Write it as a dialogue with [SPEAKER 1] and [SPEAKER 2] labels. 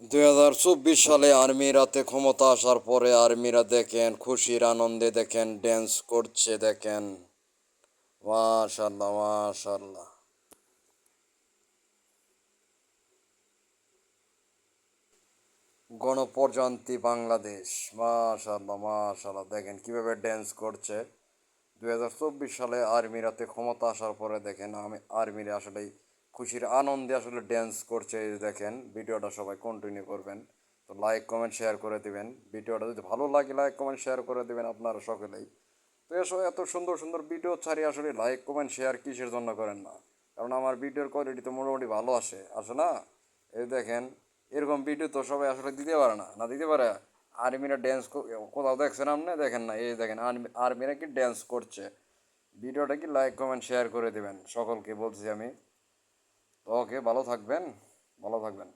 [SPEAKER 1] 2024 সালে আর্মিরাতে ক্ষমতা আসার পরে আর্মিরা দেখেন খুশির আনন্দে দেখেন ড্যান্স করছে দেখেন। মাশাল্লাহ মাশাল্লাহ। গণপ্রজাতন্ত্রী বাংলাদেশ। মাশাল্লাহ মাশাল্লাহ, দেখেন কিভাবে ড্যান্স করছে। 2024 সালে আর্মিরাতে ক্ষমতা আসার পরে দেখেন আর্মিরা আসলে খুশির আনন্দে আসলে ড্যান্স করছে, এই যে দেখেন। ভিডিওটা সবাই কন্টিনিউ করবেন, তো লাইক কমেন্ট শেয়ার করে দিবেন। ভিডিওটা যদি ভালো লাগে লাইক কমেন্ট শেয়ার করে দিবেন আপনারা সকলেই। তো এসব এত সুন্দর সুন্দর ভিডিও ছাড়ি, আসলে লাইক কমেন্ট শেয়ার কিসের জন্য করেন না? কারণ আমার ভিডিওর কোয়ালিটি তো মোটামুটি ভালো আসে না? এই দেখেন, এরকম ভিডিও তো সবাই আসলে দিতে পারে না, না দিতে পারে। আর্মিরা ড্যান্স কোথাও দেখছেন আপনি? দেখেন না, এই দেখেন আর্মিরা কি ড্যান্স করছে। ভিডিওটা কি লাইক কমেন্ট শেয়ার করে দেবেন সকলকে বলছি আমি। তো ওকে, ভালো থাকবেন, ভালো থাকবেন।